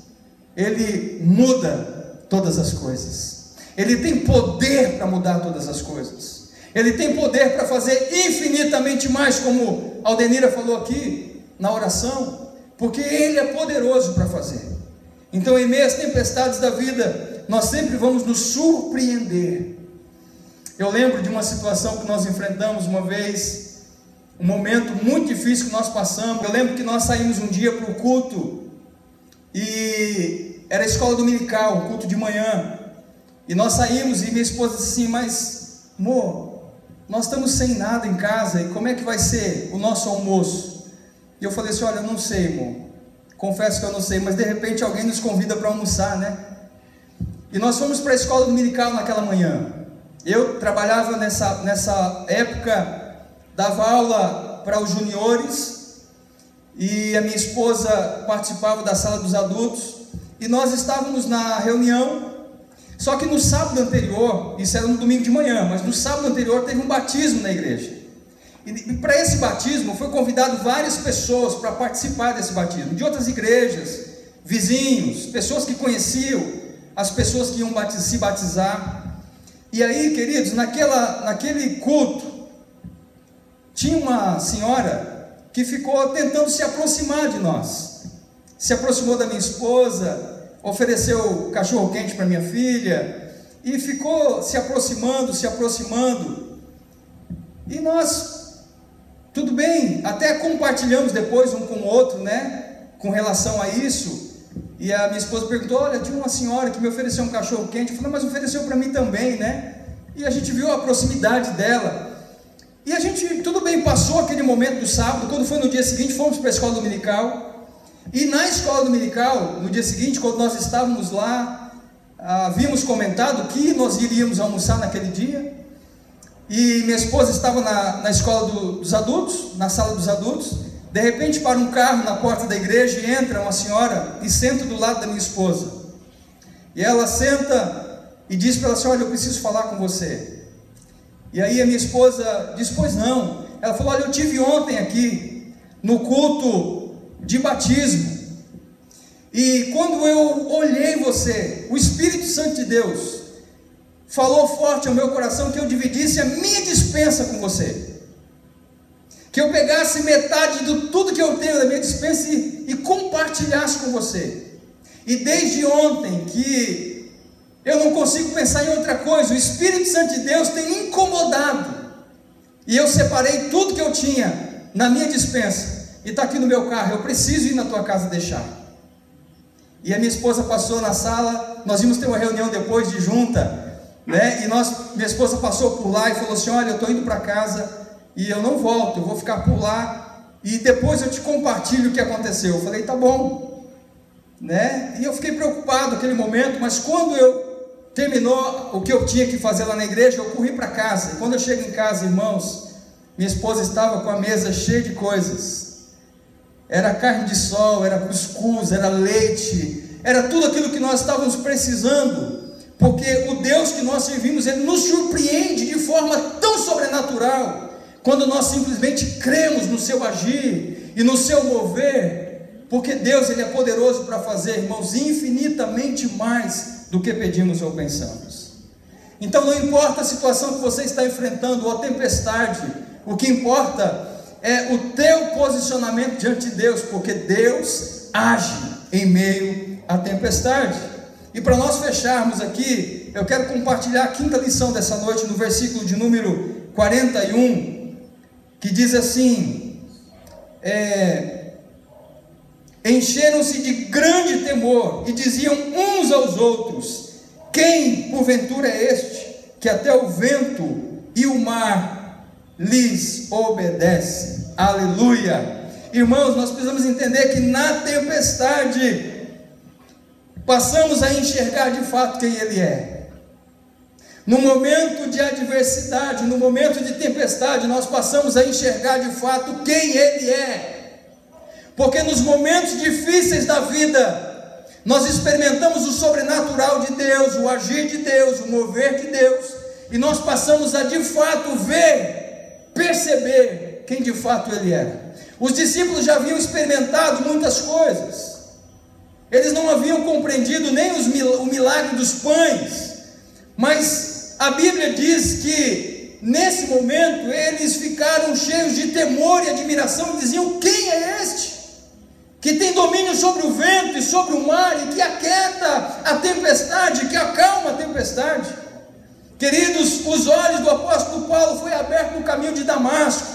Ele muda todas as coisas. Ele tem poder para mudar todas as coisas. Ele tem poder para fazer infinitamente mais, como Aldenira falou aqui na oração, porque Ele é poderoso para fazer. Então, em meio às tempestades da vida, nós sempre vamos nos surpreender. Eu lembro de uma situação que nós enfrentamos uma vez, um momento muito difícil que nós passamos. Eu lembro que nós saímos um dia para o culto, e era a escola dominical, um culto de manhã, e nós saímos, e minha esposa disse assim: mas amor, nós estamos sem nada em casa, e como é que vai ser o nosso almoço? E eu falei assim: olha, eu não sei, amor, confesso que eu não sei, mas de repente alguém nos convida para almoçar, E nós fomos para a escola dominical naquela manhã. Eu trabalhava nessa época, dava aula para os juniores, e a minha esposa participava da sala dos adultos, e nós estávamos na reunião. Só que no sábado anterior, isso era no domingo de manhã, mas no sábado anterior teve um batismo na igreja, e para esse batismo foi convidado várias pessoas para participar desse batismo, de outras igrejas, vizinhos, pessoas que conheciam as pessoas que iam se batizar. E aí, queridos, naquele culto, tinha uma senhora que ficou tentando se aproximar de nós, se aproximou da minha esposa, ofereceu cachorro quente para minha filha, e ficou se aproximando, e nós, tudo bem, até compartilhamos depois um com o outro, com relação a isso. E a minha esposa perguntou: olha, tinha uma senhora que me ofereceu um cachorro quente. Eu falei: mas ofereceu para mim também, E a gente viu a proximidade dela, e a gente, tudo bem, passou aquele momento do sábado. Quando foi no dia seguinte, fomos para a escola dominical, e na escola dominical, no dia seguinte, quando nós estávamos lá, havíamos comentado que nós iríamos almoçar naquele dia, e minha esposa estava na escola dos adultos, na sala dos adultos. De repente, para um carro na porta da igreja, e entra uma senhora e senta do lado da minha esposa, e ela senta e disse para ela assim: olha, eu preciso falar com você. E aí a minha esposa disse: pois não. Ela falou: olha, eu tive ontem aqui no culto de batismo, e quando eu olhei você, o Espírito Santo de Deus falou forte ao meu coração que eu dividisse a minha despensa com você, que eu pegasse metade de tudo que eu tenho da minha despensa e compartilhasse com você. E desde ontem que eu não consigo pensar em outra coisa, o Espírito Santo de Deus tem incomodado, e eu separei tudo que eu tinha na minha despensa, e está aqui no meu carro, eu preciso ir na tua casa deixar. E a minha esposa passou na sala, nós íamos ter uma reunião depois de junta, né? E minha esposa passou por lá e falou assim: olha, eu estou indo para casa e eu não volto, eu vou ficar por lá e depois eu te compartilho o que aconteceu. Eu falei: tá bom, né? E eu fiquei preocupado naquele momento, mas quando terminou o que eu tinha que fazer lá na igreja, eu corri para casa. E quando eu chego em casa, irmãos, minha esposa estava com a mesa cheia de coisas. Era carne de sol, era cuscuz, era leite, era tudo aquilo que nós estávamos precisando, porque o Deus que nós servimos, Ele nos surpreende de forma tão sobrenatural, quando nós simplesmente cremos no seu agir e no seu mover, porque Deus, Ele é poderoso para fazer, irmãos, infinitamente mais do que pedimos ou pensamos. Então não importa a situação que você está enfrentando, ou a tempestade, o que importa é o teu posicionamento diante de Deus, porque Deus age em meio à tempestade. E para nós fecharmos aqui, eu quero compartilhar a quinta lição dessa noite, no versículo de número 41, que diz assim: encheram-se de grande temor e diziam uns aos outros: quem porventura é este, que até o vento e o mar lhes obedece? Aleluia! Irmãos, nós precisamos entender que na tempestade passamos a enxergar de fato quem Ele é. No momento de adversidade, no momento de tempestade, nós passamos a enxergar de fato quem Ele é, porque nos momentos difíceis da vida, nós experimentamos o sobrenatural de Deus, o agir de Deus, o mover de Deus, e nós passamos a de fato ver, perceber quem de fato Ele era. Os discípulos já haviam experimentado muitas coisas, eles não haviam compreendido nem o milagre dos pães, mas a Bíblia diz que nesse momento eles ficaram cheios de temor e admiração, e diziam: quem é este que tem domínio sobre o vento e sobre o mar, e que aquieta a tempestade, que acalma a tempestade? Queridos, os olhos do apóstolo Paulo foi aberto no caminho de Damasco.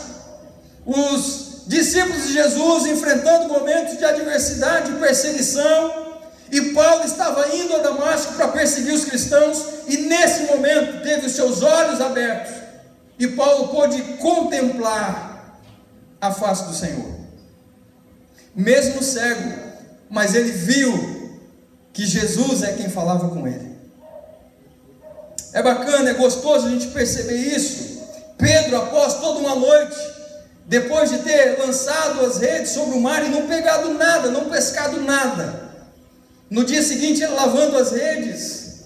Os discípulos de Jesus enfrentando momentos de adversidade e perseguição, e Paulo estava indo a Damasco para perseguir os cristãos, e nesse momento teve os seus olhos abertos, e Paulo pôde contemplar a face do Senhor, mesmo cego, mas ele viu que Jesus é quem falava com ele. É bacana, é gostoso a gente perceber isso. Pedro, após toda uma noite, depois de ter lançado as redes sobre o mar e não pegado nada, não pescado nada, no dia seguinte ele lavando as redes,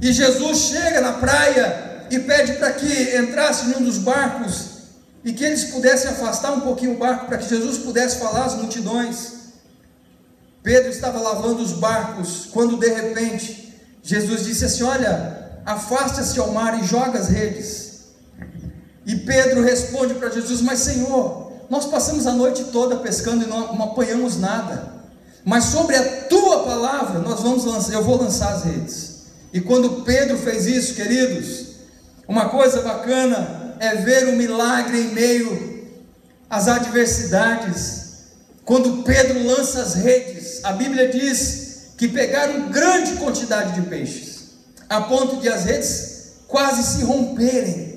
e Jesus chega na praia e pede para que entrasse em um dos barcos, e que eles pudessem afastar um pouquinho o barco, para que Jesus pudesse falar às multidões. Pedro estava lavando os barcos, quando de repente Jesus disse assim: olha, afaste-se ao mar e joga as redes. E Pedro responde para Jesus: mas Senhor, nós passamos a noite toda pescando e não apanhamos nada, mas sobre a tua palavra eu vou lançar as redes. E quando Pedro fez isso, queridos, uma coisa bacana é ver o milagre em meio às adversidades. Quando Pedro lança as redes, a Bíblia diz que pegaram grande quantidade de peixes, a ponto de as redes quase se romperem.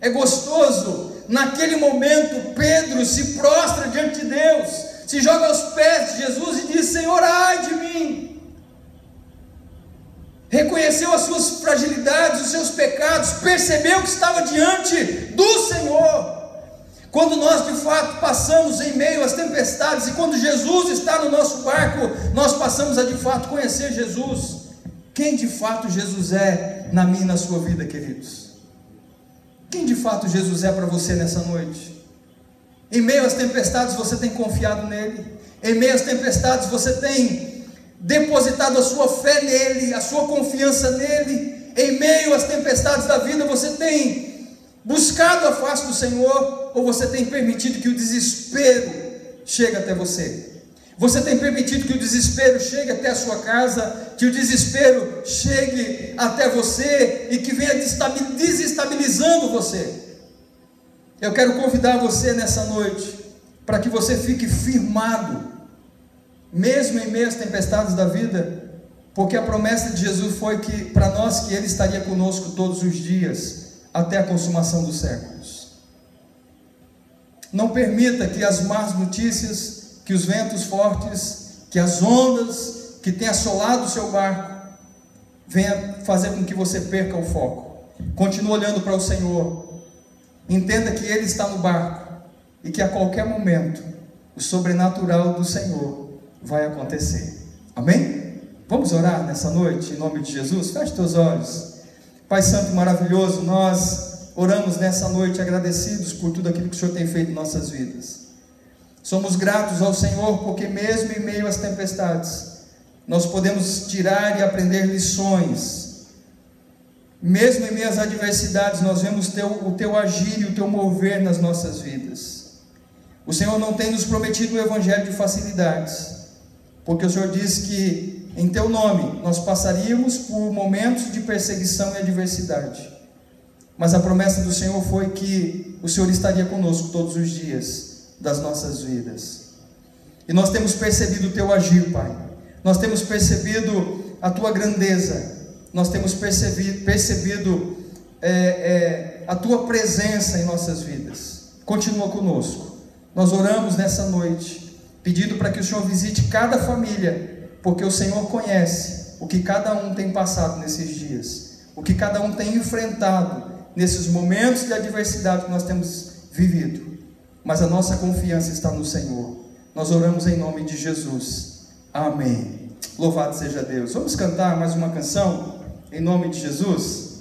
É gostoso, naquele momento Pedro se prostra diante de Deus, se joga aos pés de Jesus e diz: Senhor, ai de mim. Reconheceu as suas fragilidades, os seus pecados, percebeu que estava diante do Senhor. Quando nós de fato passamos em meio às tempestades, e quando Jesus está no nosso barco, nós passamos a de fato conhecer Jesus. quem de fato Jesus é na minha e na sua vida, queridos? Quem de fato Jesus é para você nessa noite? Em meio às tempestades você tem confiado nele? Em meio às tempestades você tem depositado a sua fé nele, a sua confiança nele? Em meio às tempestades da vida você tem buscado a face do Senhor? Ou você tem permitido que o desespero chegue até você? Você tem permitido que o desespero chegue até a sua casa, que o desespero chegue até você e que venha desestabilizando você? Eu quero convidar você nessa noite para que você fique firmado, mesmo em meio às tempestades da vida, porque a promessa de Jesus foi que para nós que Ele estaria conosco todos os dias, até a consumação dos séculos. Não permita que as más notícias, que os ventos fortes, que as ondas que têm assolado o seu barco, venha fazer com que você perca o foco. Continue olhando para o Senhor. Entenda que Ele está no barco e que a qualquer momento o sobrenatural do Senhor vai acontecer. Amém? Vamos orar nessa noite em nome de Jesus? Feche teus olhos. Pai Santo e maravilhoso, nós oramos nessa noite agradecidos por tudo aquilo que o Senhor tem feito em nossas vidas. Somos gratos ao Senhor porque mesmo em meio às tempestades nós podemos tirar e aprender lições. Mesmo em meio às adversidades nós vemos o Teu agir e o Teu mover nas nossas vidas. O Senhor não tem nos prometido um evangelho de facilidades, porque o Senhor diz que em Teu nome nós passaríamos por momentos de perseguição e adversidade, mas a promessa do Senhor foi que o Senhor estaria conosco todos os dias das nossas vidas. E nós temos percebido o Teu agir, Pai. Nós temos percebido a Tua grandeza. Nós temos percebido a Tua presença em nossas vidas. Continua conosco. Nós oramos nessa noite, pedindo para que o Senhor visite cada família, porque o Senhor conhece o que cada um tem passado nesses dias, o que cada um tem enfrentado nesses momentos de adversidade que nós temos vivido. Mas a nossa confiança está no Senhor. Nós oramos em nome de Jesus. Amém. Louvado seja Deus. Vamos cantar mais uma canção em nome de Jesus?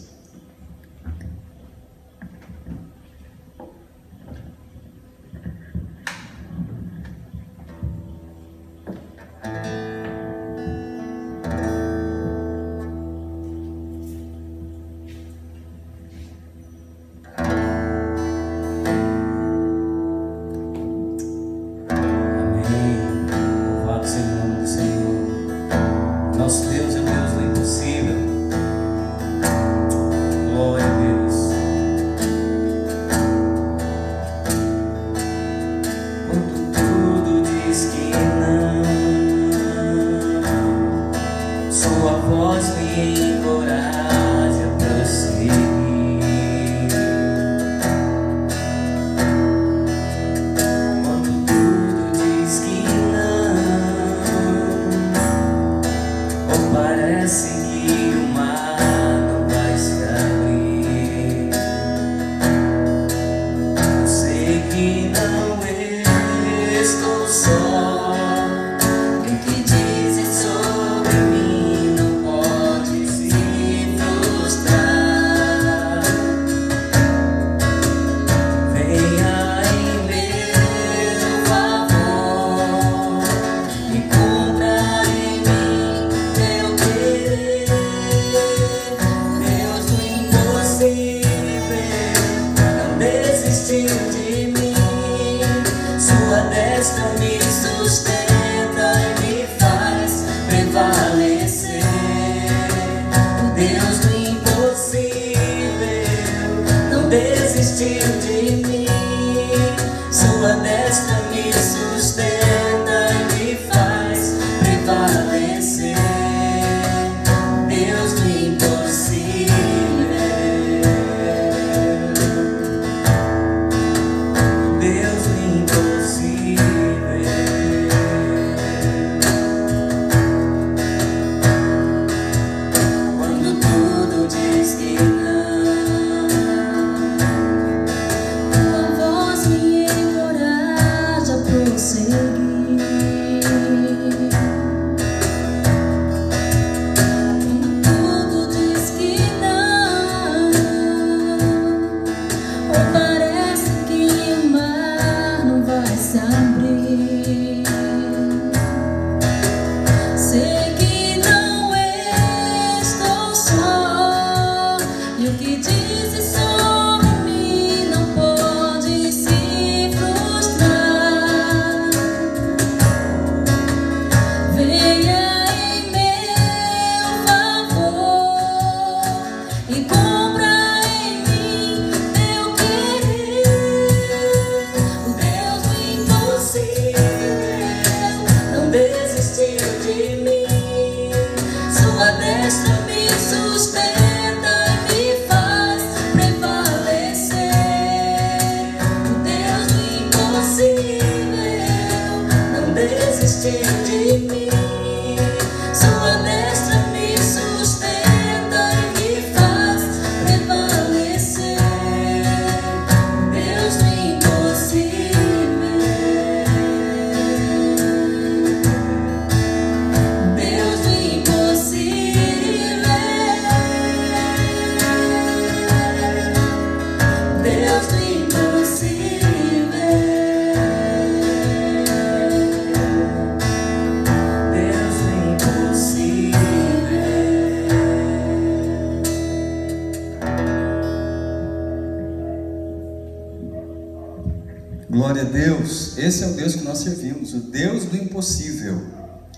Glória a Deus. Esse é o Deus que nós servimos, o Deus do impossível.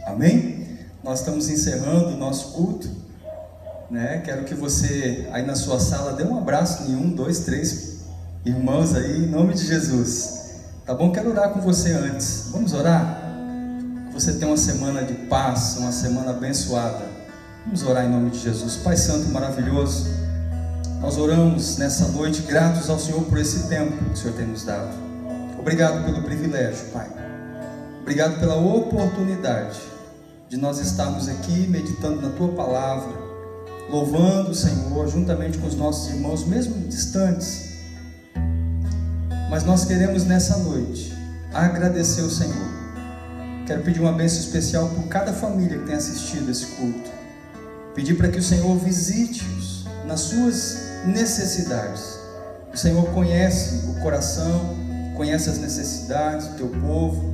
Amém? Nós estamos encerrando o nosso culto, né? Quero que você aí na sua sala dê um abraço em 1, 2, 3 irmãos aí, em nome de Jesus. Tá bom? Quero orar com você antes. Vamos orar? Que você tenha uma semana de paz, uma semana abençoada. Vamos orar em nome de Jesus. Pai Santo e maravilhoso, nós oramos nessa noite gratos ao Senhor por esse tempo que o Senhor tem nos dado. Obrigado pelo privilégio, Pai. Obrigado pela oportunidade de nós estarmos aqui meditando na Tua Palavra, louvando o Senhor juntamente com os nossos irmãos, mesmo distantes. Mas nós queremos nessa noite agradecer o Senhor. Quero pedir uma bênção especial por cada família que tem assistido esse culto. Pedir para que o Senhor visite-os nas suas necessidades. O Senhor conhece o coração, conhece as necessidades do Teu povo.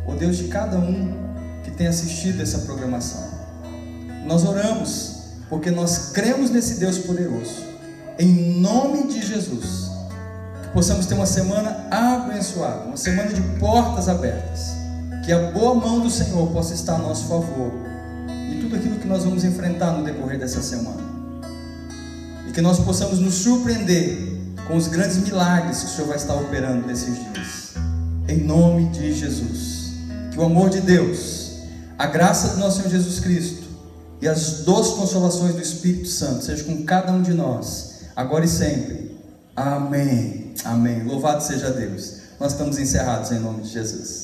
Ó Deus, de cada um que tem assistido essa programação. Nós oramos porque nós cremos nesse Deus poderoso. Em nome de Jesus, que possamos ter uma semana abençoada, uma semana de portas abertas. Que a boa mão do Senhor possa estar a nosso favor em tudo aquilo que nós vamos enfrentar no decorrer dessa semana. E que nós possamos nos surpreender com os grandes milagres que o Senhor vai estar operando nesses dias. Em nome de Jesus. Que o amor de Deus, a graça do nosso Senhor Jesus Cristo e as doces consolações do Espírito Santo seja com cada um de nós, agora e sempre. Amém. Amém. Louvado seja Deus. Nós estamos encerrados em nome de Jesus.